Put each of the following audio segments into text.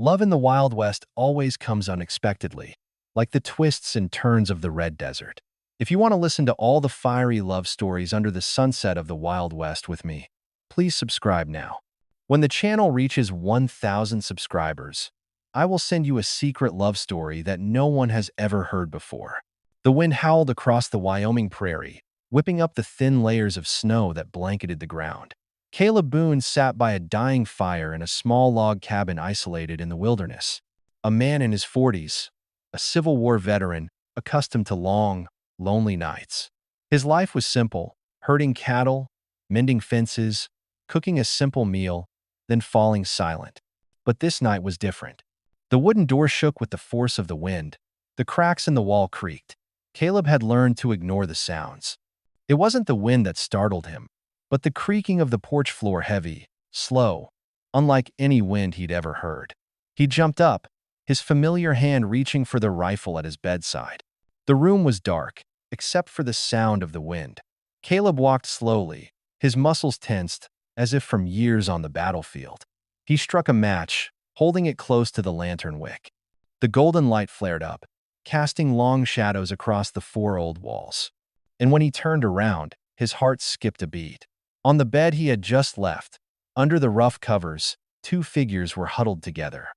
Love in the Wild West always comes unexpectedly, like the twists and turns of the Red Desert. If you want to listen to all the fiery love stories under the sunset of the Wild West with me, please subscribe now. When the channel reaches 1,000 subscribers, I will send you a secret love story that no one has ever heard before. The wind howled across the Wyoming prairie, whipping up the thin layers of snow that blanketed the ground. Caleb Boone sat by a dying fire in a small log cabin isolated in the wilderness. A man in his 40s, a Civil War veteran, accustomed to long, lonely nights. His life was simple: herding cattle, mending fences, cooking a simple meal, then falling silent. But this night was different. The wooden door shook with the force of the wind. The cracks in the wall creaked. Caleb had learned to ignore the sounds. It wasn't the wind that startled him, but the creaking of the porch floor, heavy, slow, unlike any wind he'd ever heard. He jumped up, his familiar hand reaching for the rifle at his bedside. The room was dark, except for the sound of the wind. Caleb walked slowly, his muscles tensed, as if from years on the battlefield. He struck a match, holding it close to the lantern wick. The golden light flared up, casting long shadows across the four old walls. And when he turned around, his heart skipped a beat. On the bed he had just left, under the rough covers, two figures were huddled together.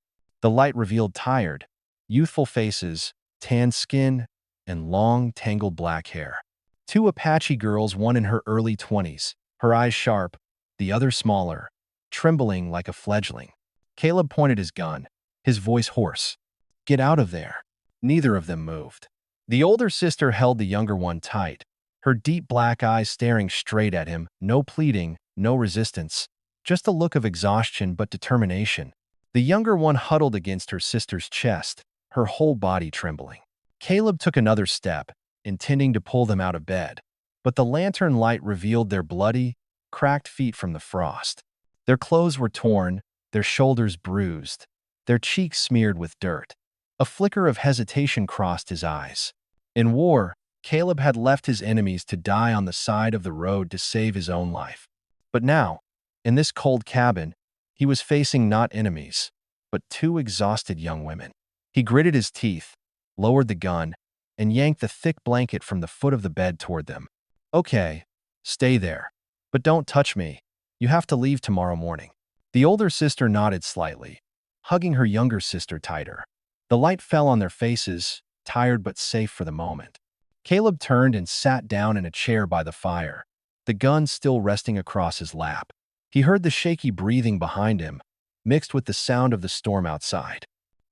The light revealed tired, youthful faces, tan skin, and long, tangled black hair. Two Apache girls, one in her early 20s, her eyes sharp, the other smaller, trembling like a fledgling. Caleb pointed his gun, his voice hoarse. "Get out of there." Neither of them moved. The older sister held the younger one tight, her deep black eyes staring straight at him, no pleading, no resistance, just a look of exhaustion but determination. The younger one huddled against her sister's chest, her whole body trembling. Caleb took another step, intending to pull them out of bed, but the lantern light revealed their bloody, cracked feet from the frost. Their clothes were torn, their shoulders bruised, their cheeks smeared with dirt. A flicker of hesitation crossed his eyes. In war, Caleb had left his enemies to die on the side of the road to save his own life. But now, in this cold cabin, he was facing not enemies, but two exhausted young women. He gritted his teeth, lowered the gun, and yanked the thick blanket from the foot of the bed toward them. "Okay, stay there. But don't touch me. You have to leave tomorrow morning." The older sister nodded slightly, hugging her younger sister tighter. The light fell on their faces, tired but safe for the moment. Caleb turned and sat down in a chair by the fire, the gun still resting across his lap. He heard the shaky breathing behind him, mixed with the sound of the storm outside.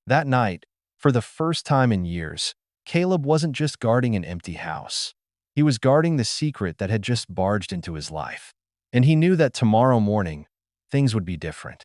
That night, for the first time in years, Caleb wasn't just guarding an empty house. He was guarding the secret that had just barged into his life. And he knew that tomorrow morning, things would be different.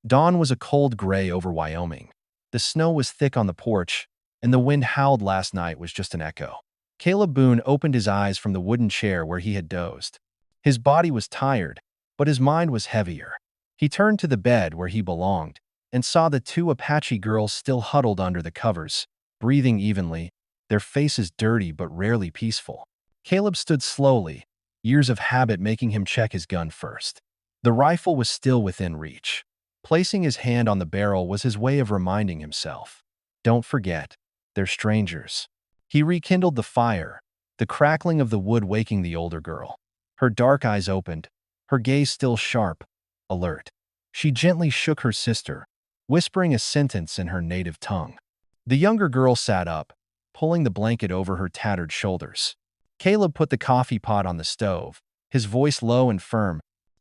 Dawn was a cold gray over Wyoming. The snow was thick on the porch, and the wind howled last night was just an echo. Caleb Boone opened his eyes from the wooden chair where he had dozed. His body was tired, but his mind was heavier. He turned to the bed where he belonged and saw the two Apache girls still huddled under the covers, breathing evenly, their faces dirty but rarely peaceful. Caleb stood slowly, years of habit making him check his gun first. The rifle was still within reach. Placing his hand on the barrel was his way of reminding himself. Don't forget, they're strangers. He rekindled the fire, the crackling of the wood waking the older girl. Her dark eyes opened, her gaze still sharp, alert. She gently shook her sister, whispering a sentence in her native tongue. The younger girl sat up, pulling the blanket over her tattered shoulders. Caleb put the coffee pot on the stove, his voice low and firm.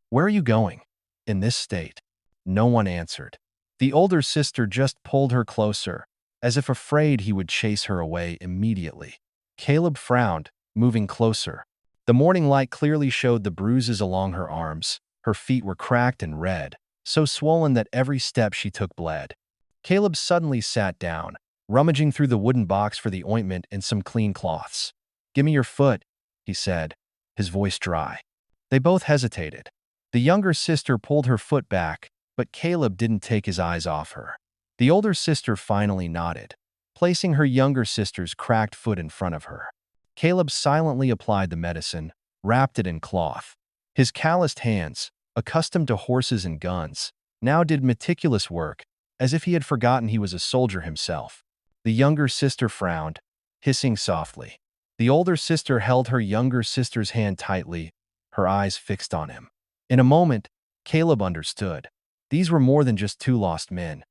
"Where are you going? In this state?" No one answered. The older sister just pulled her closer, as if afraid he would chase her away immediately. Caleb frowned, moving closer. The morning light clearly showed the bruises along her arms. Her feet were cracked and red, so swollen that every step she took bled. Caleb suddenly sat down, rummaging through the wooden box for the ointment and some clean cloths. "Give me your foot," he said, his voice dry. They both hesitated. The younger sister pulled her foot back, but Caleb didn't take his eyes off her. The older sister finally nodded, placing her younger sister's cracked foot in front of her. Caleb silently applied the medicine, wrapped it in cloth. His calloused hands, accustomed to horses and guns, now did meticulous work, as if he had forgotten he was a soldier himself. The younger sister frowned, hissing softly. The older sister held her younger sister's hand tightly, her eyes fixed on him. In a moment, Caleb understood. These were more than just two lost men.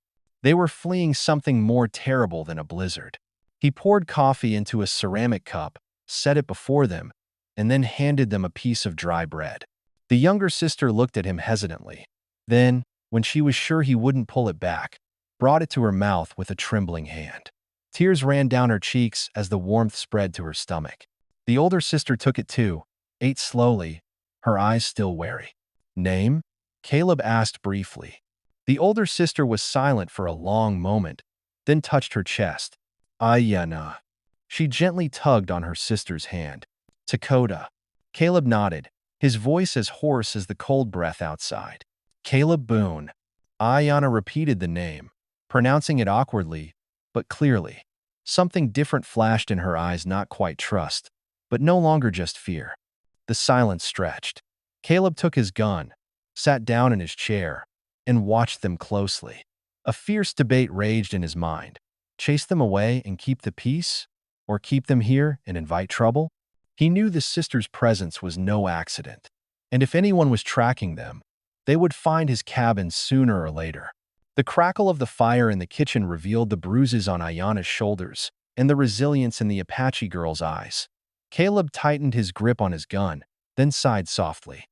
They were fleeing something more terrible than a blizzard. He poured coffee into a ceramic cup, set it before them, and then handed them a piece of dry bread. The younger sister looked at him hesitantly. Then, when she was sure he wouldn't pull it back, brought it to her mouth with a trembling hand. Tears ran down her cheeks as the warmth spread to her stomach. The older sister took it too, ate slowly, her eyes still wary. "Name?" Caleb asked briefly. The older sister was silent for a long moment, then touched her chest. "Ayana." She gently tugged on her sister's hand. "Dakota." Caleb nodded, his voice as hoarse as the cold breath outside. "Caleb Boone." Ayana repeated the name, pronouncing it awkwardly, but clearly. Something different flashed in her eyes, not quite trust, but no longer just fear. The silence stretched. Caleb took his gun, sat down in his chair, and watched them closely. A fierce debate raged in his mind. Chase them away and keep the peace? Or keep them here and invite trouble? He knew the sister's presence was no accident, and if anyone was tracking them, they would find his cabin sooner or later. The crackle of the fire in the kitchen revealed the bruises on Ayana's shoulders and the resilience in the Apache girl's eyes. Caleb tightened his grip on his gun, then sighed softly.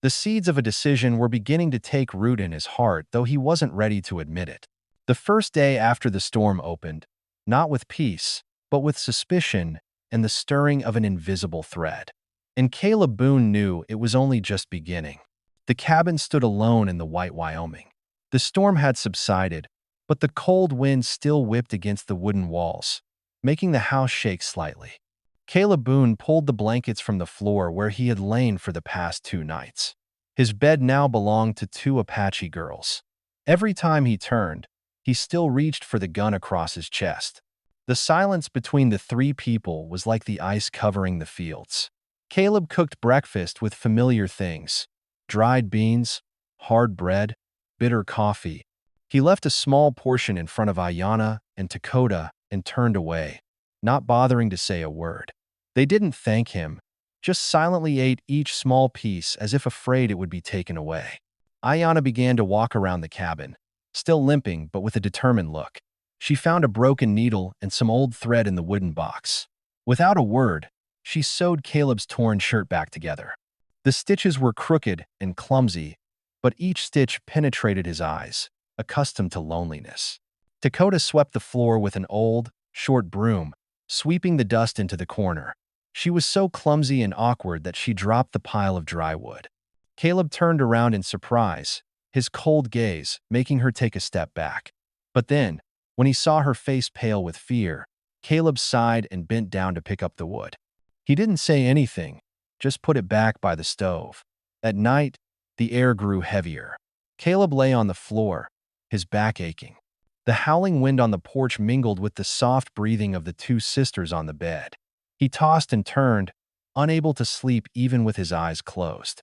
The seeds of a decision were beginning to take root in his heart, though he wasn't ready to admit it. The first day after the storm opened, not with peace, but with suspicion and the stirring of an invisible thread. And Caleb Boone knew it was only just beginning. The cabin stood alone in the white Wyoming. The storm had subsided, but the cold wind still whipped against the wooden walls, making the house shake slightly. Caleb Boone pulled the blankets from the floor where he had lain for the past 2 nights. His bed now belonged to 2 Apache girls. Every time he turned, he still reached for the gun across his chest. The silence between the 3 people was like the ice covering the fields. Caleb cooked breakfast with familiar things: dried beans, hard bread, bitter coffee. He left a small portion in front of Ayana and Dakota and turned away, not bothering to say a word. They didn't thank him, just silently ate each small piece as if afraid it would be taken away. Ayana began to walk around the cabin, still limping but with a determined look. She found a broken needle and some old thread in the wooden box. Without a word, she sewed Caleb's torn shirt back together. The stitches were crooked and clumsy, but each stitch penetrated his eyes, accustomed to loneliness. Dakota swept the floor with an old, short broom, sweeping the dust into the corner. She was so clumsy and awkward that she dropped the pile of dry wood. Caleb turned around in surprise, his cold gaze making her take a step back. But then, when he saw her face pale with fear, Caleb sighed and bent down to pick up the wood. He didn't say anything, just put it back by the stove. At night, the air grew heavier. Caleb lay on the floor, his back aching. The howling wind on the porch mingled with the soft breathing of the 2 sisters on the bed. He tossed and turned, unable to sleep even with his eyes closed.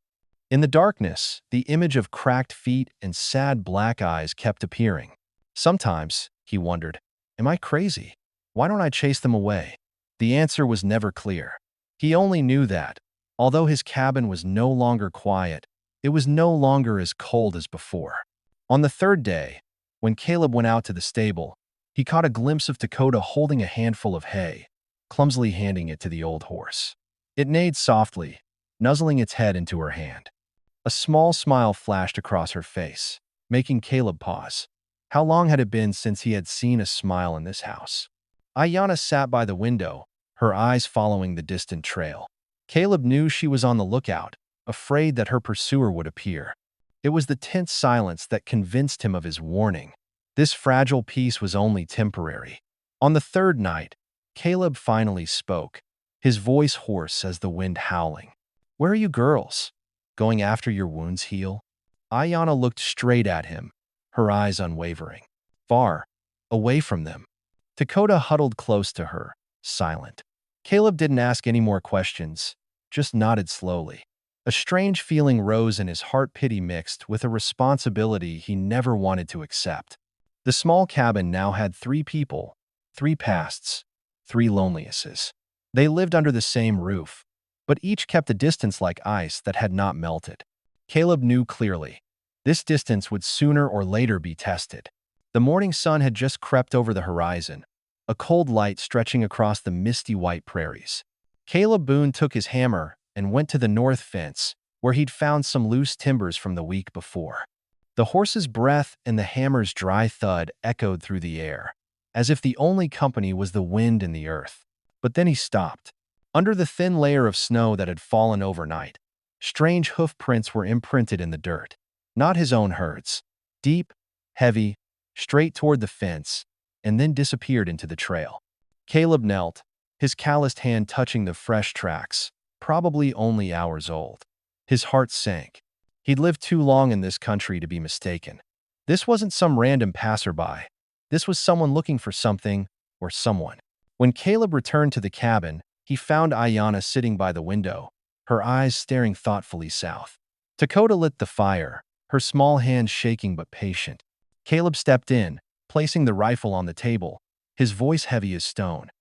In the darkness, the image of cracked feet and sad black eyes kept appearing. Sometimes, he wondered, am I crazy? Why don't I chase them away? The answer was never clear. He only knew that, although his cabin was no longer quiet, it was no longer as cold as before. On the 3rd day, when Caleb went out to the stable, he caught a glimpse of Dakota holding a handful of hay, clumsily handing it to the old horse. It neighed softly, nuzzling its head into her hand. A small smile flashed across her face, making Caleb pause. How long had it been since he had seen a smile in this house? Ayana sat by the window, her eyes following the distant trail. Caleb knew she was on the lookout, afraid that her pursuer would appear. It was the tense silence that convinced him of his warning. This fragile peace was only temporary. On the 3rd night, Caleb finally spoke, his voice hoarse as the wind howling. "Where are you girls? Going after your wounds heal?" Ayana looked straight at him, her eyes unwavering. "Far, away from them." Dakota huddled close to her, silent. Caleb didn't ask any more questions, just nodded slowly. A strange feeling rose in his heart, pity mixed with a responsibility he never wanted to accept. The small cabin now had 3 people, 3 pasts, 3 lonelinesses. They lived under the same roof, but each kept a distance like ice that had not melted. Caleb knew clearly. This distance would sooner or later be tested. The morning sun had just crept over the horizon, a cold light stretching across the misty white prairies. Caleb Boone took his hammer and went to the north fence, where he'd found some loose timbers from the week before. The horse's breath and the hammer's dry thud echoed through the air, as if the only company was the wind and the earth. But then he stopped. Under the thin layer of snow that had fallen overnight, strange hoof prints were imprinted in the dirt. Not his own herds. Deep, heavy, straight toward the fence, and then disappeared into the trail. Caleb knelt, his calloused hand touching the fresh tracks, probably only hours old. His heart sank. He'd lived too long in this country to be mistaken. This wasn't some random passerby. This was someone looking for something or someone. When Caleb returned to the cabin, he found Ayanna sitting by the window, her eyes staring thoughtfully south. Dakota lit the fire, her small hands shaking but patient. Caleb stepped in, placing the rifle on the table, his voice heavy as stone.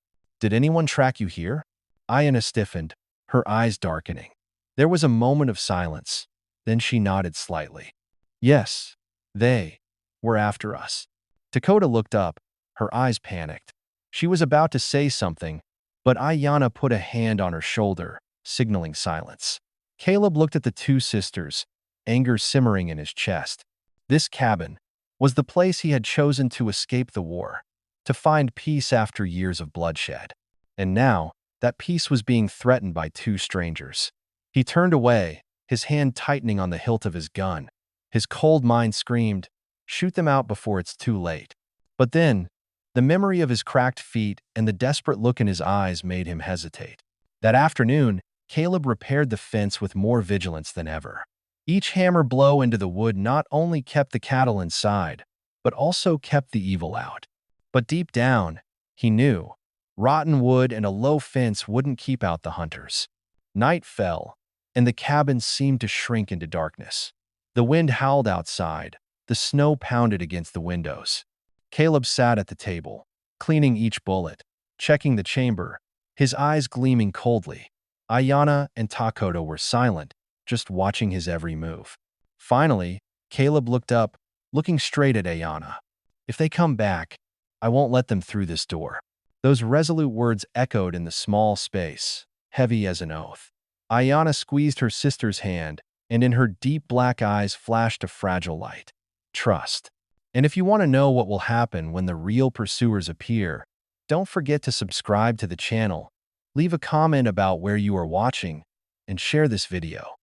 "Did anyone track you here?" Ayanna stiffened, her eyes darkening. There was a moment of silence. Then she nodded slightly. "Yes, they were after us." Dakota looked up, her eyes panicked. She was about to say something, but Ayanna put a hand on her shoulder, signaling silence. Caleb looked at the 2 sisters, anger simmering in his chest. This cabin was the place he had chosen to escape the war, to find peace after years of bloodshed. And now, that peace was being threatened by 2 strangers. He turned away, his hand tightening on the hilt of his gun. His cold mind screamed, "Shoot them out before it's too late." But then, the memory of his cracked feet and the desperate look in his eyes made him hesitate. That afternoon, Caleb repaired the fence with more vigilance than ever. Each hammer blow into the wood not only kept the cattle inside, but also kept the evil out. But deep down, he knew, rotten wood and a low fence wouldn't keep out the hunters. Night fell, and the cabin seemed to shrink into darkness. The wind howled outside, the snow pounded against the windows. Caleb sat at the table, cleaning each bullet, checking the chamber, his eyes gleaming coldly. Ayanna and Dakota were silent, just watching his every move. Finally, Caleb looked up, looking straight at Ayanna. "If they come back, I won't let them through this door." Those resolute words echoed in the small space, heavy as an oath. Ayanna squeezed her sister's hand, and in her deep black eyes flashed a fragile light. "Trust. And if you want to know what will happen when the real pursuers appear, don't forget to subscribe to the channel, leave a comment about where you are watching, and share this video.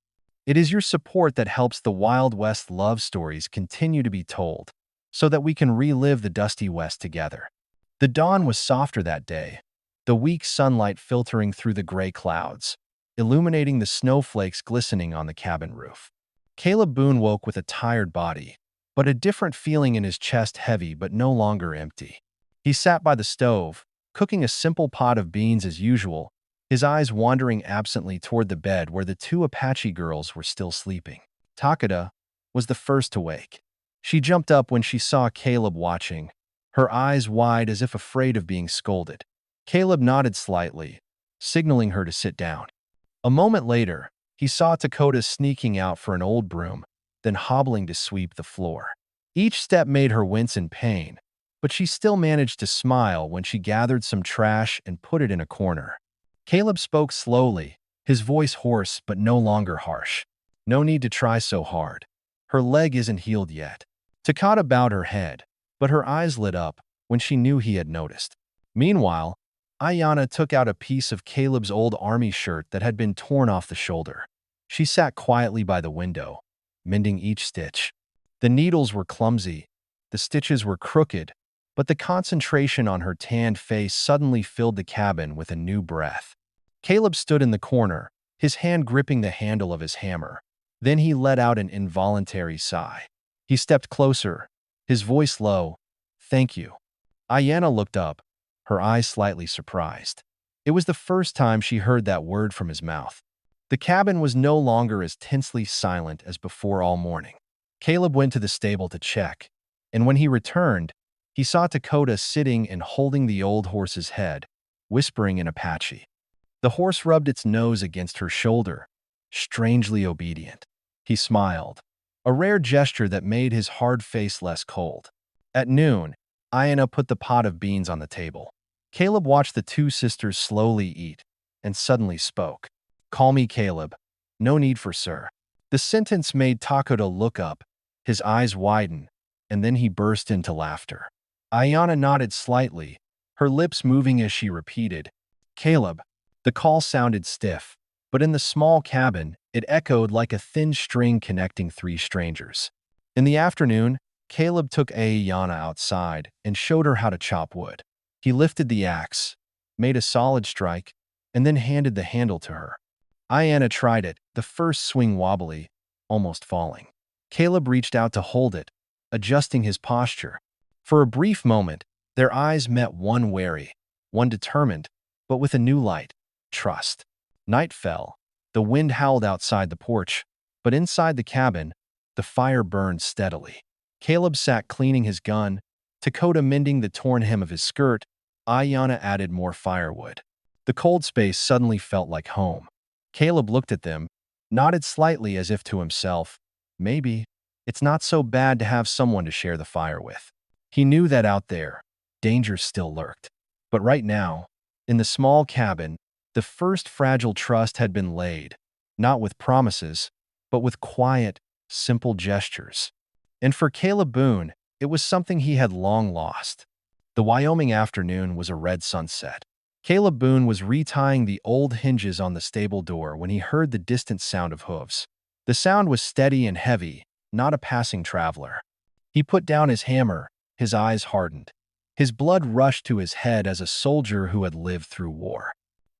It is your support that helps the Wild West love stories continue to be told, so that we can relive the dusty West together. The dawn was softer that day, the weak sunlight filtering through the gray clouds, illuminating the snowflakes glistening on the cabin roof. Caleb Boone woke with a tired body, but a different feeling in his chest, heavy but no longer empty. He sat by the stove, cooking a simple pot of beans as usual, his eyes wandering absently toward the bed where the 2 Apache girls were still sleeping. Dakota was the first to wake. She jumped up when she saw Caleb watching, her eyes wide as if afraid of being scolded. Caleb nodded slightly, signaling her to sit down. A moment later, he saw Dakota sneaking out for an old broom, then hobbling to sweep the floor. Each step made her wince in pain, but she still managed to smile when she gathered some trash and put it in a corner. Caleb spoke slowly, his voice hoarse but no longer harsh. "No need to try so hard. Her leg isn't healed yet." Dakota bowed her head, but her eyes lit up when she knew he had noticed. Meanwhile, Ayanna took out a piece of Caleb's old army shirt that had been torn off the shoulder. She sat quietly by the window, mending each stitch. The needles were clumsy, the stitches were crooked, but the concentration on her tanned face suddenly filled the cabin with a new breath. Caleb stood in the corner, his hand gripping the handle of his hammer. Then he let out an involuntary sigh. He stepped closer, his voice low. "Thank you." Ayanna looked up, her eyes slightly surprised. It was the first time she heard that word from his mouth. The cabin was no longer as tensely silent as before all morning. Caleb went to the stable to check, and when he returned, He saw Dakota sitting and holding the old horse's head, whispering in Apache. The horse rubbed its nose against her shoulder, strangely obedient. He smiled, a rare gesture that made his hard face less cold. At noon, Aina put the pot of beans on the table. Caleb watched the two sisters slowly eat, and suddenly spoke. "Call me Caleb. No need for sir." The sentence made Takoda look up, his eyes widen, and then he burst into laughter. Ayana nodded slightly, her lips moving as she repeated, "Caleb." The call sounded stiff, but in the small cabin, it echoed like a thin string connecting three strangers. In the afternoon, Caleb took Ayana outside and showed her how to chop wood. He lifted the axe, made a solid strike, and then handed the handle to her. Ayana tried it, the first swing wobbly, almost falling. Caleb reached out to hold it, adjusting his posture. For a brief moment, their eyes met, one wary, one determined, but with a new light: trust. Night fell. The wind howled outside the porch, but inside the cabin, the fire burned steadily. Caleb sat cleaning his gun, Dakota mending the torn hem of his skirt. Ayana added more firewood. The cold space suddenly felt like home. Caleb looked at them, nodded slightly as if to himself. Maybe it's not so bad to have someone to share the fire with. He knew that out there, danger still lurked. But right now, in the small cabin, the first fragile trust had been laid, not with promises, but with quiet, simple gestures. And for Caleb Boone, it was something he had long lost. The Wyoming afternoon was a red sunset. Caleb Boone was retying the old hinges on the stable door when he heard the distant sound of hooves. The sound was steady and heavy, not a passing traveler. He put down his hammer, his eyes hardened. His blood rushed to his head as a soldier who had lived through war.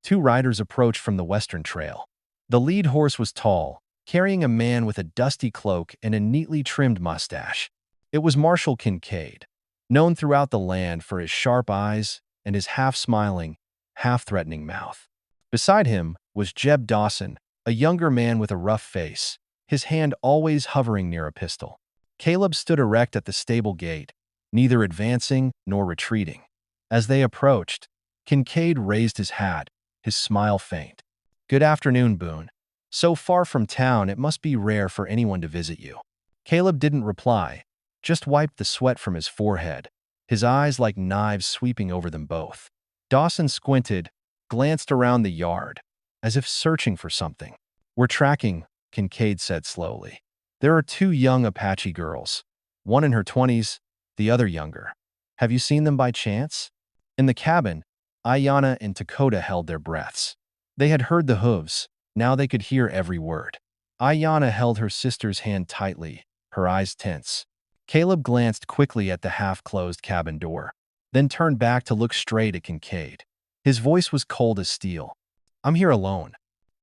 Two riders approached from the western trail. The lead horse was tall, carrying a man with a dusty cloak and a neatly trimmed mustache. It was Marshal Kincaid, known throughout the land for his sharp eyes and his half-smiling, half-threatening mouth. Beside him was Jeb Dawson, a younger man with a rough face, his hand always hovering near a pistol. Caleb stood erect at the stable gate, neither advancing nor retreating. As they approached, Kincaid raised his hat, his smile faint. "Good afternoon, Boone. So far from town, it must be rare for anyone to visit you." Caleb didn't reply, just wiped the sweat from his forehead, his eyes like knives sweeping over them both. Dawson squinted, glanced around the yard, as if searching for something. "We're tracking," Kincaid said slowly. "There are two young Apache girls, one in her 20s, the other younger. Have you seen them by chance?" In the cabin, Ayana and Dakota held their breaths. They had heard the hooves, now they could hear every word. Ayana held her sister's hand tightly, her eyes tense. Caleb glanced quickly at the half-closed cabin door, then turned back to look straight at Kincaid. His voice was cold as steel. "I'm here alone."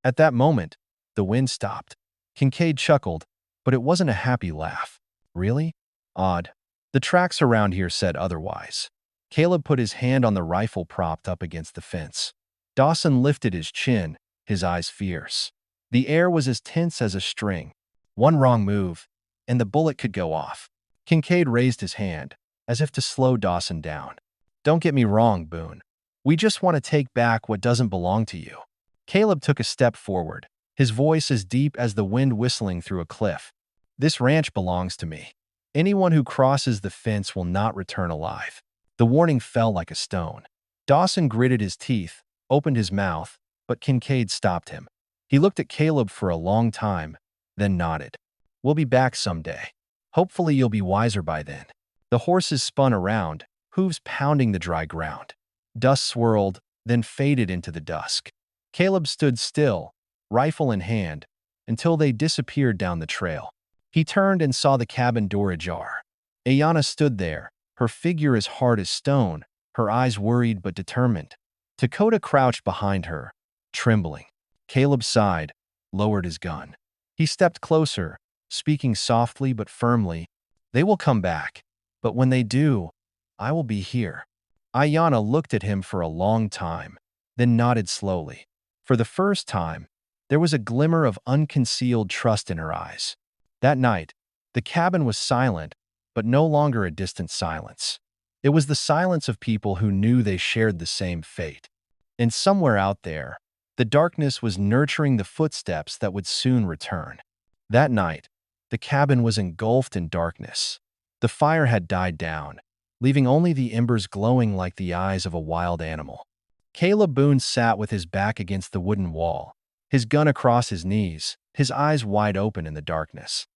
At that moment, the wind stopped. Kincaid chuckled, but it wasn't a happy laugh. "Really? Odd. The tracks around here said otherwise." Caleb put his hand on the rifle propped up against the fence. Dawson lifted his chin, his eyes fierce. The air was as tense as a string. One wrong move, and the bullet could go off. Kincaid raised his hand, as if to slow Dawson down. "Don't get me wrong, Boone. We just want to take back what doesn't belong to you." Caleb took a step forward, his voice as deep as the wind whistling through a cliff. "This ranch belongs to me. Anyone who crosses the fence will not return alive." The warning fell like a stone. Dawson gritted his teeth, opened his mouth, but Kincaid stopped him. He looked at Caleb for a long time, then nodded. "We'll be back someday. Hopefully you'll be wiser by then." The horses spun around, hooves pounding the dry ground. Dust swirled, then faded into the dusk. Caleb stood still, rifle in hand, until they disappeared down the trail. He turned and saw the cabin door ajar. Ayana stood there, her figure as hard as stone, her eyes worried but determined. Dakota crouched behind her, trembling. Caleb sighed, lowered his gun. He stepped closer, speaking softly but firmly. "They will come back, but when they do, I will be here." Ayana looked at him for a long time, then nodded slowly. For the first time, there was a glimmer of unconcealed trust in her eyes. That night, the cabin was silent, but no longer a distant silence. It was the silence of people who knew they shared the same fate. And somewhere out there, the darkness was nurturing the footsteps that would soon return. That night, the cabin was engulfed in darkness. The fire had died down, leaving only the embers glowing like the eyes of a wild animal. Caleb Boone sat with his back against the wooden wall, his gun across his knees, his eyes wide open in the darkness.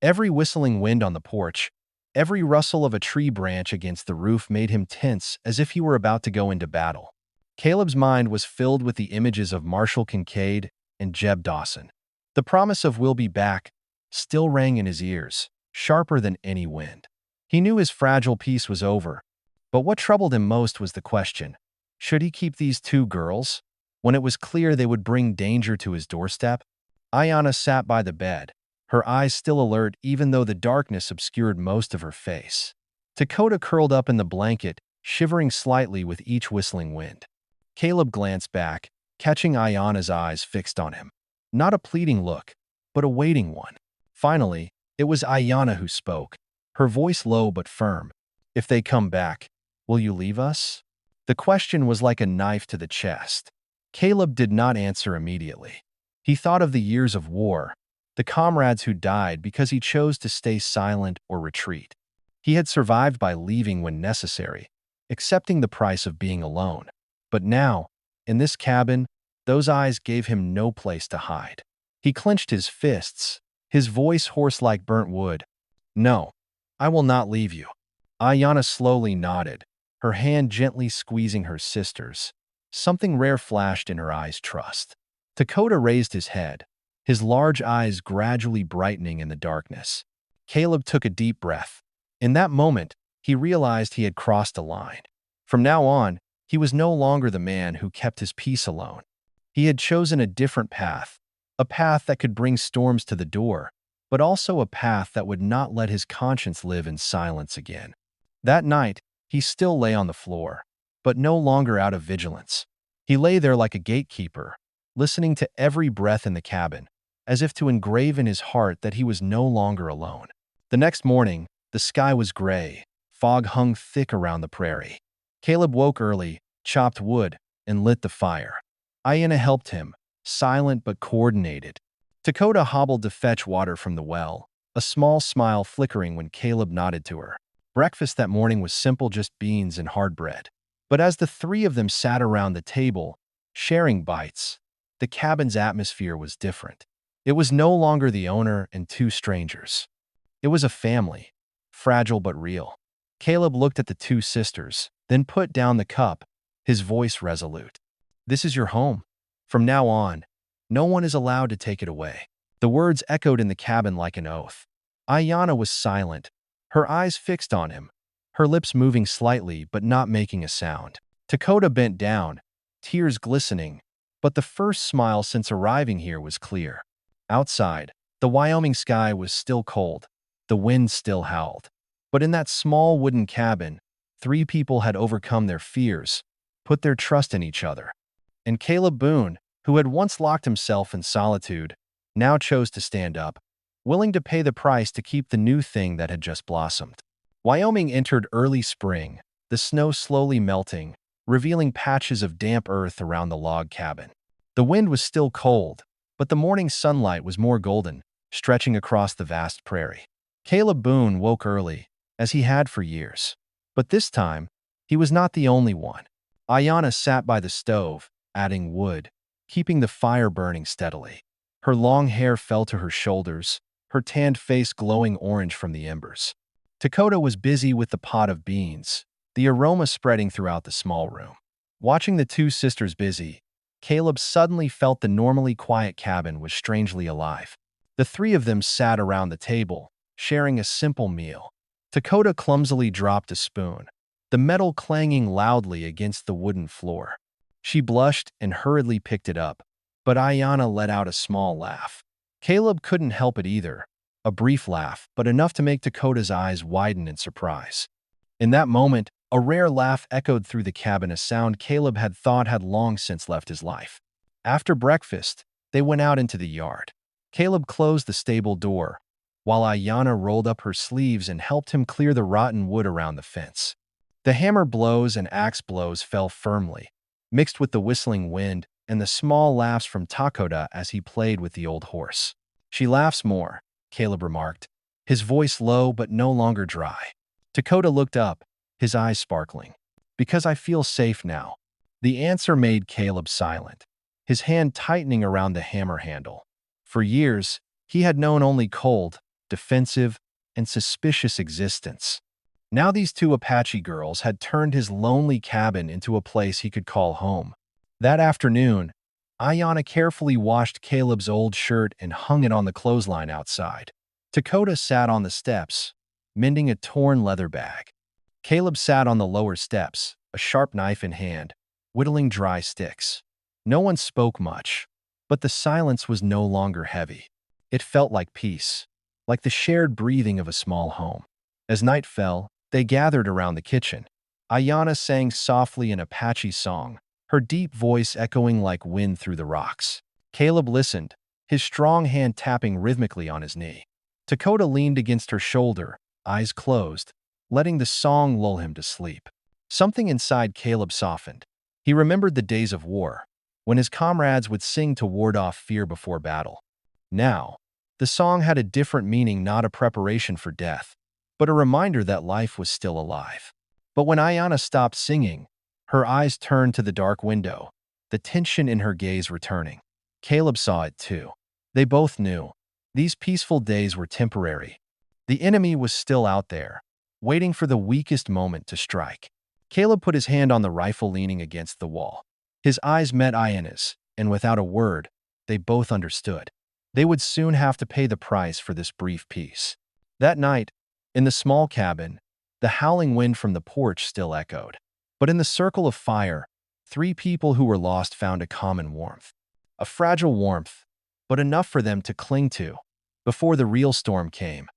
Every whistling wind on the porch, every rustle of a tree branch against the roof made him tense as if he were about to go into battle. Caleb's mind was filled with the images of Marshall Kincaid and Jeb Dawson. The promise of "we'll be back" still rang in his ears, sharper than any wind. He knew his fragile peace was over, but what troubled him most was the question, should he keep these two girls, when it was clear they would bring danger to his doorstep? Ayanna sat by the bed, her eyes still alert even though the darkness obscured most of her face. Dakota curled up in the blanket, shivering slightly with each whistling wind. Caleb glanced back, catching Ayanna's eyes fixed on him. Not a pleading look, but a waiting one. Finally, it was Ayanna who spoke, her voice low but firm. "If they come back, will you leave us?" The question was like a knife to the chest. Caleb did not answer immediately. He thought of the years of war, the comrades who died because he chose to stay silent or retreat. He had survived by leaving when necessary, accepting the price of being alone. But now, in this cabin, those eyes gave him no place to hide. He clenched his fists, his voice hoarse like burnt wood. "No, I will not leave you." Ayanna slowly nodded, her hand gently squeezing her sister's. Something rare flashed in her eyes' trust. Dakota raised his head, his large eyes gradually brightening in the darkness. Caleb took a deep breath. In that moment, he realized he had crossed a line. From now on, he was no longer the man who kept his peace alone. He had chosen a different path, a path that could bring storms to the door, but also a path that would not let his conscience live in silence again. That night, he still lay on the floor, but no longer out of vigilance. He lay there like a gatekeeper, listening to every breath in the cabin, as if to engrave in his heart that he was no longer alone. The next morning, the sky was gray, fog hung thick around the prairie. Caleb woke early, chopped wood, and lit the fire. Ayanna helped him, silent but coordinated. Dakota hobbled to fetch water from the well, a small smile flickering when Caleb nodded to her. Breakfast that morning was simple, just beans and hard bread. But as the three of them sat around the table, sharing bites, the cabin's atmosphere was different. It was no longer the owner and two strangers. It was a family, fragile but real. Caleb looked at the two sisters, then put down the cup, his voice resolute. "This is your home. From now on, no one is allowed to take it away." The words echoed in the cabin like an oath. Ayanna was silent, her eyes fixed on him, her lips moving slightly but not making a sound. Dakota bent down, tears glistening, but the first smile since arriving here was clear. Outside, the Wyoming sky was still cold, the wind still howled. But in that small wooden cabin, three people had overcome their fears, put their trust in each other. And Caleb Boone, who had once locked himself in solitude, now chose to stand up, willing to pay the price to keep the new thing that had just blossomed. Wyoming entered early spring, the snow slowly melting, revealing patches of damp earth around the log cabin. The wind was still cold, but the morning sunlight was more golden, stretching across the vast prairie. Caleb Boone woke early, as he had for years. But this time, he was not the only one. Ayanna sat by the stove, adding wood, keeping the fire burning steadily. Her long hair fell to her shoulders, her tanned face glowing orange from the embers. Dakota was busy with the pot of beans, the aroma spreading throughout the small room. Watching the two sisters busy, Caleb suddenly felt the normally quiet cabin was strangely alive. The three of them sat around the table, sharing a simple meal. Dakota clumsily dropped a spoon, the metal clanging loudly against the wooden floor. She blushed and hurriedly picked it up, but Ayanna let out a small laugh. Caleb couldn't help it either, a brief laugh, but enough to make Dakota's eyes widen in surprise. In that moment, a rare laugh echoed through the cabin, a sound Caleb had thought had long since left his life. After breakfast, they went out into the yard. Caleb closed the stable door, while Ayanna rolled up her sleeves and helped him clear the rotten wood around the fence. The hammer blows and axe blows fell firmly, mixed with the whistling wind and the small laughs from Takoda as he played with the old horse. She laughs more, Caleb remarked, his voice low but no longer dry. Takoda looked up, his eyes sparkling. Because I feel safe now. The answer made Caleb silent, his hand tightening around the hammer handle. For years, he had known only cold, defensive, and suspicious existence. Now these two Apache girls had turned his lonely cabin into a place he could call home. That afternoon, Ayana carefully washed Caleb's old shirt and hung it on the clothesline outside. Dakota sat on the steps, mending a torn leather bag. Caleb sat on the lower steps, a sharp knife in hand, whittling dry sticks. No one spoke much, but the silence was no longer heavy. It felt like peace, like the shared breathing of a small home. As night fell, they gathered around the kitchen. Ayana sang softly an Apache song, her deep voice echoing like wind through the rocks. Caleb listened, his strong hand tapping rhythmically on his knee. Dakota leaned against her shoulder, eyes closed, letting the song lull him to sleep. Something inside Caleb softened. He remembered the days of war, when his comrades would sing to ward off fear before battle. Now, the song had a different meaning, not a preparation for death, but a reminder that life was still alive. But when Ayana stopped singing, her eyes turned to the dark window, the tension in her gaze returning. Caleb saw it too. They both knew. These peaceful days were temporary. The enemy was still out there, waiting for the weakest moment to strike. Caleb put his hand on the rifle leaning against the wall. His eyes met Ayana's, and without a word, they both understood. They would soon have to pay the price for this brief peace. That night, in the small cabin, the howling wind from the porch still echoed. But in the circle of fire, three people who were lost found a common warmth. A fragile warmth, but enough for them to cling to before the real storm came.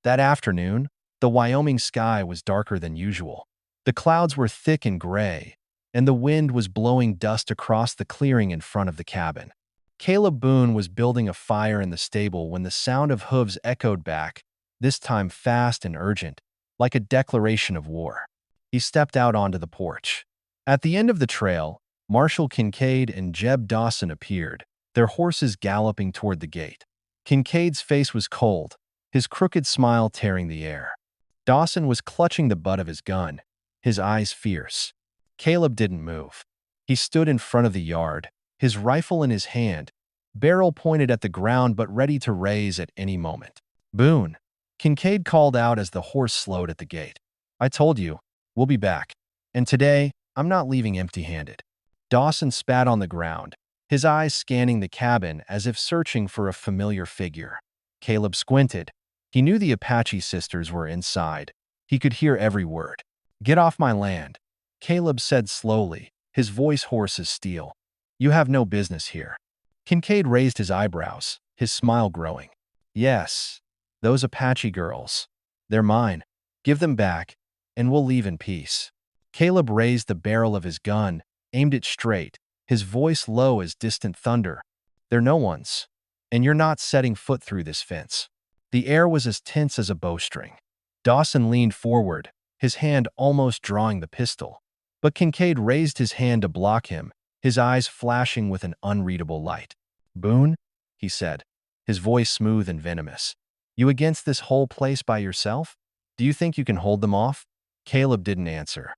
That afternoon, the Wyoming sky was darker than usual. The clouds were thick and gray, and the wind was blowing dust across the clearing in front of the cabin. Caleb Boone was building a fire in the stable when the sound of hooves echoed back, this time fast and urgent, like a declaration of war. He stepped out onto the porch. At the end of the trail, Marshal Kincaid and Jeb Dawson appeared, their horses galloping toward the gate. Kincaid's face was cold, his crooked smile tearing the air. Dawson was clutching the butt of his gun, his eyes fierce. Caleb didn't move. He stood in front of the yard, his rifle in his hand, barrel pointed at the ground but ready to raise at any moment. "Boone," Kincaid called out as the horse slowed at the gate. "I told you, we'll be back. And today, I'm not leaving empty-handed." Dawson spat on the ground, his eyes scanning the cabin as if searching for a familiar figure. Caleb squinted. He knew the Apache sisters were inside. He could hear every word. "Get off my land," Caleb said slowly, his voice hoarse as steel. "You have no business here." Kincaid raised his eyebrows, his smile growing. "Yes, those Apache girls. They're mine. Give them back, and we'll leave in peace." Caleb raised the barrel of his gun, aimed it straight, his voice low as distant thunder. "They're no one's, and you're not setting foot through this fence." The air was as tense as a bowstring. Dawson leaned forward, his hand almost drawing the pistol. But Kincaid raised his hand to block him, his eyes flashing with an unreadable light. "Boone," he said, his voice smooth and venomous. "You against this whole place by yourself? Do you think you can hold them off?" Caleb didn't answer.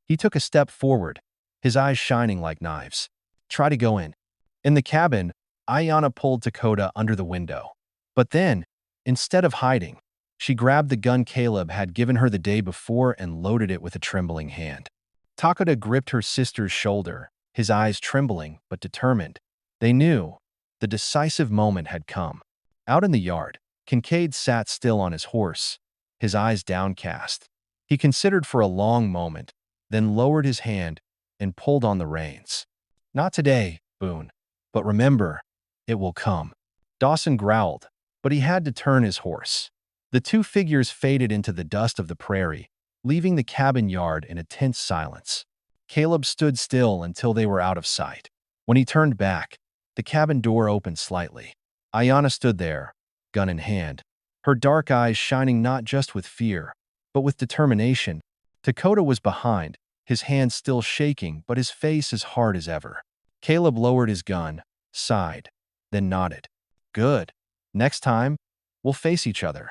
He took a step forward, his eyes shining like knives. "Try to go in." In the cabin, Ayana pulled Dakota under the window. But then, instead of hiding, she grabbed the gun Caleb had given her the day before and loaded it with a trembling hand. Takeda gripped her sister's shoulder, his eyes trembling but determined. They knew the decisive moment had come. Out in the yard, Kincaid sat still on his horse, his eyes downcast. He considered for a long moment, then lowered his hand and pulled on the reins. "Not today, Boone, but remember, it will come." Dawson growled, but he had to turn his horse. The two figures faded into the dust of the prairie, leaving the cabin yard in a tense silence. Caleb stood still until they were out of sight. When he turned back, the cabin door opened slightly. Ayana stood there, gun in hand, her dark eyes shining not just with fear, but with determination. Dakota was behind, his hands still shaking but his face as hard as ever. Caleb lowered his gun, sighed, then nodded. Good. Next time, we'll face each other.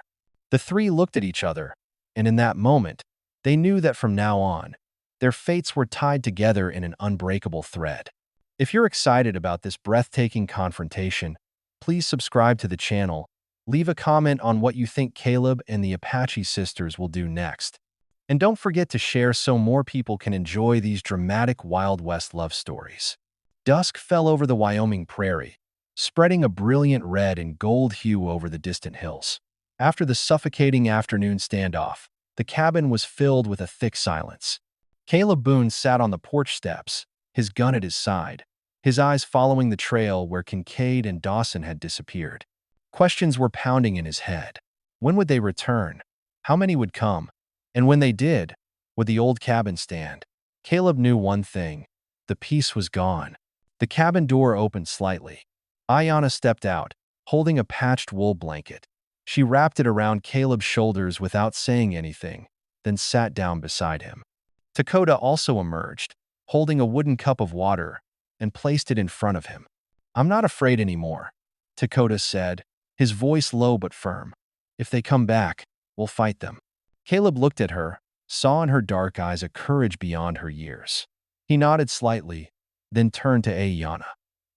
The three looked at each other, and in that moment, they knew that from now on, their fates were tied together in an unbreakable thread. If you're excited about this breathtaking confrontation, please subscribe to the channel, leave a comment on what you think Caleb and the Apache sisters will do next, and don't forget to share so more people can enjoy these dramatic Wild West love stories. Dusk fell over the Wyoming prairie, spreading a brilliant red and gold hue over the distant hills. After the suffocating afternoon standoff, the cabin was filled with a thick silence. Caleb Boone sat on the porch steps, his gun at his side, his eyes following the trail where Kincaid and Dawson had disappeared. Questions were pounding in his head. When would they return? How many would come? And when they did, would the old cabin stand? Caleb knew one thing. The peace was gone. The cabin door opened slightly. Ayanna stepped out, holding a patched wool blanket. She wrapped it around Caleb's shoulders without saying anything, then sat down beside him. Dakota also emerged, holding a wooden cup of water, and placed it in front of him. I'm not afraid anymore, Dakota said, his voice low but firm. If they come back, we'll fight them. Caleb looked at her, saw in her dark eyes a courage beyond her years. He nodded slightly, then turned to Ayanna.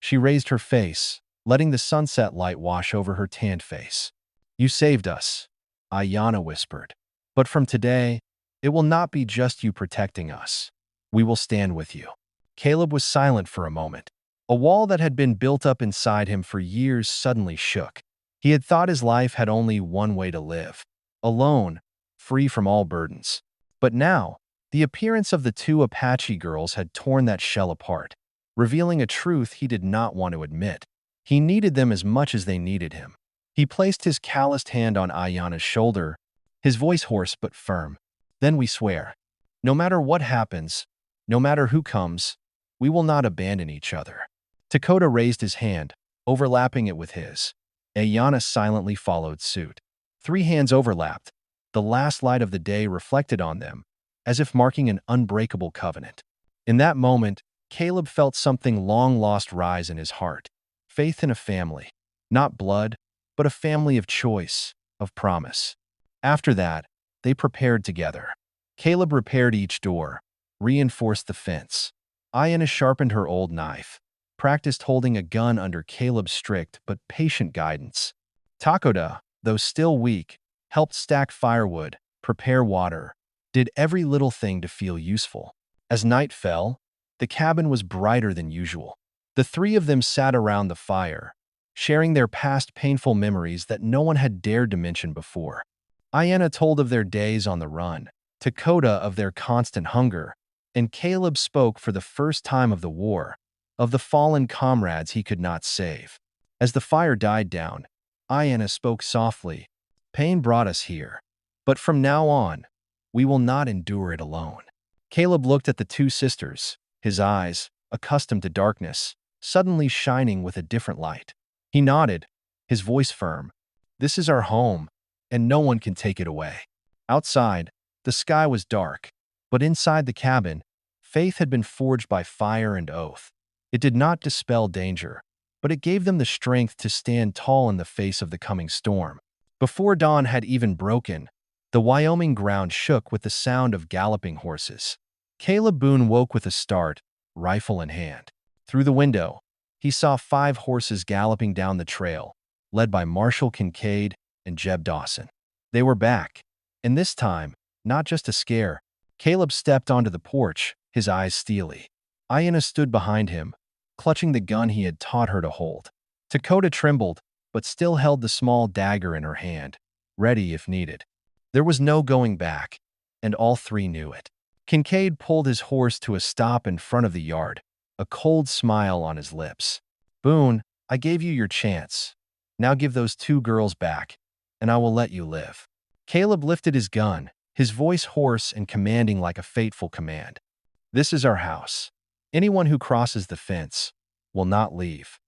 She raised her face, letting the sunset light wash over her tanned face. You saved us, Ayanna whispered. But from today, it will not be just you protecting us. We will stand with you. Caleb was silent for a moment. A wall that had been built up inside him for years suddenly shook. He had thought his life had only one way to live, alone, free from all burdens. But now, the appearance of the two Apache girls had torn that shell apart, revealing a truth he did not want to admit. He needed them as much as they needed him. He placed his calloused hand on Ayanna's shoulder, his voice hoarse but firm. Then we swear, no matter what happens, no matter who comes, we will not abandon each other. Dakota raised his hand, overlapping it with his. Ayanna silently followed suit. 3 hands overlapped. The last light of the day reflected on them, as if marking an unbreakable covenant. In that moment, Caleb felt something long lost rise in his heart. Faith in a family. Not blood, but a family of choice, of promise. After that, they prepared together. Caleb repaired each door, reinforced the fence. Ayanna sharpened her old knife, practiced holding a gun under Caleb's strict but patient guidance. Dakota, though still weak, helped stack firewood, prepare water, did every little thing to feel useful. As night fell, the cabin was brighter than usual. The 3 of them sat around the fire, sharing their past painful memories that no one had dared to mention before. Ayanna told of their days on the run, Dakota of their constant hunger, and Caleb spoke for the first time of the war, of the fallen comrades he could not save. As the fire died down, Ayanna spoke softly. Pain brought us here, but from now on, we will not endure it alone. Caleb looked at the 2 sisters, his eyes, accustomed to darkness, suddenly shining with a different light. He nodded, his voice firm. This is our home, and no one can take it away. Outside, the sky was dark, but inside the cabin, faith had been forged by fire and oath. It did not dispel danger, but it gave them the strength to stand tall in the face of the coming storm. Before dawn had even broken, the Wyoming ground shook with the sound of galloping horses. Caleb Boone woke with a start, rifle in hand. Through the window, he saw 5 horses galloping down the trail, led by Marshal Kincaid and Jeb Dawson. They were back, and this time, not just a scare. Caleb stepped onto the porch, his eyes steely. Ayanna stood behind him, clutching the gun he had taught her to hold. Dakota trembled, but still held the small dagger in her hand, ready if needed. There was no going back, and all 3 knew it. Kincaid pulled his horse to a stop in front of the yard, a cold smile on his lips. Boone, I gave you your chance. Now give those 2 girls back, and I will let you live. Caleb lifted his gun, his voice hoarse and commanding like a fateful command. This is our house. Anyone who crosses the fence will not leave.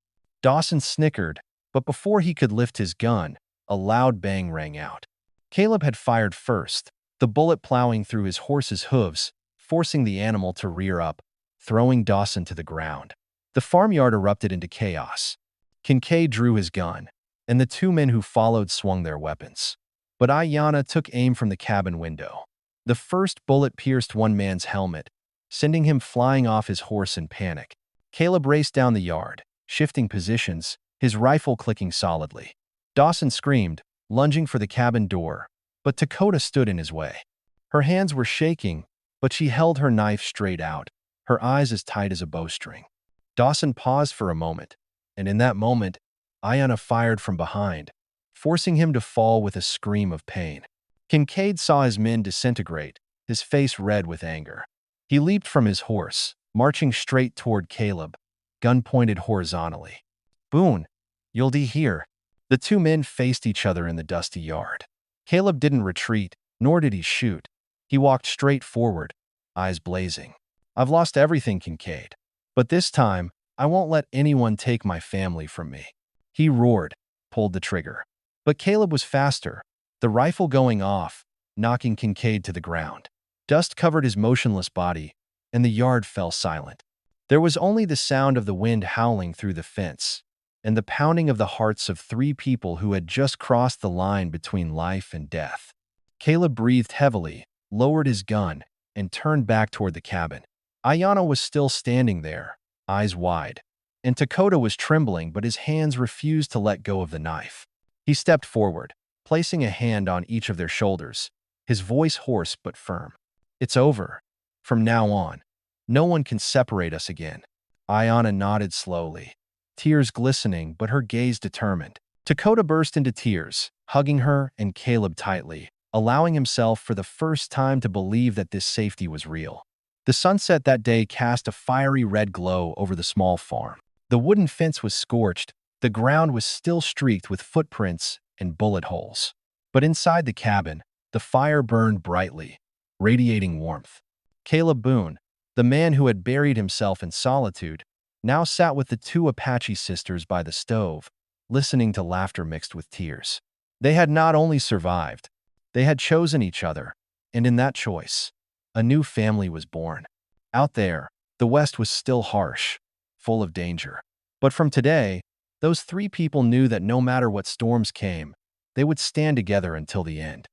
Dawson snickered, but before he could lift his gun, a loud bang rang out. Caleb had fired first, the bullet plowing through his horse's hooves, forcing the animal to rear up, throwing Dawson to the ground. The farmyard erupted into chaos. Kincaid drew his gun, and the two men who followed swung their weapons. But Ayanna took aim from the cabin window. The first bullet pierced one man's helmet, sending him flying off his horse in panic. Caleb raced down the yard, shifting positions, his rifle clicking solidly. Dawson screamed, lunging for the cabin door, but Dakota stood in his way. Her hands were shaking, but she held her knife straight out, her eyes as tight as a bowstring. Dawson paused for a moment, and in that moment, Ayanna fired from behind, forcing him to fall with a scream of pain. Kincaid saw his men disintegrate, his face red with anger. He leaped from his horse, marching straight toward Caleb, gun pointed horizontally. "Boone, you'll die here." The two men faced each other in the dusty yard. Caleb didn't retreat, nor did he shoot. He walked straight forward, eyes blazing. "I've lost everything, Kincaid. But this time, I won't let anyone take my family from me." He roared, pulled the trigger. But Caleb was faster, the rifle going off, knocking Kincaid to the ground. Dust covered his motionless body, and the yard fell silent. There was only the sound of the wind howling through the fence, and the pounding of the hearts of three people who had just crossed the line between life and death. Caleb breathed heavily, lowered his gun, and turned back toward the cabin. Ayanna was still standing there, eyes wide, and Dakota was trembling, but his hands refused to let go of the knife. He stepped forward, placing a hand on each of their shoulders, his voice hoarse but firm. "It's over. From now on, no one can separate us again." Ayanna nodded slowly, tears glistening but her gaze determined. Dakota burst into tears, hugging her and Caleb tightly, allowing himself for the first time to believe that this safety was real. The sunset that day cast a fiery red glow over the small farm. The wooden fence was scorched, the ground was still streaked with footprints and bullet holes. But inside the cabin, the fire burned brightly, radiating warmth. Caleb Boone, the man who had buried himself in solitude, now sat with the two Apache sisters by the stove, listening to laughter mixed with tears. They had not only survived, they had chosen each other, and in that choice, a new family was born. Out there, the West was still harsh, full of danger. But from today, those three people knew that no matter what storms came, they would stand together until the end.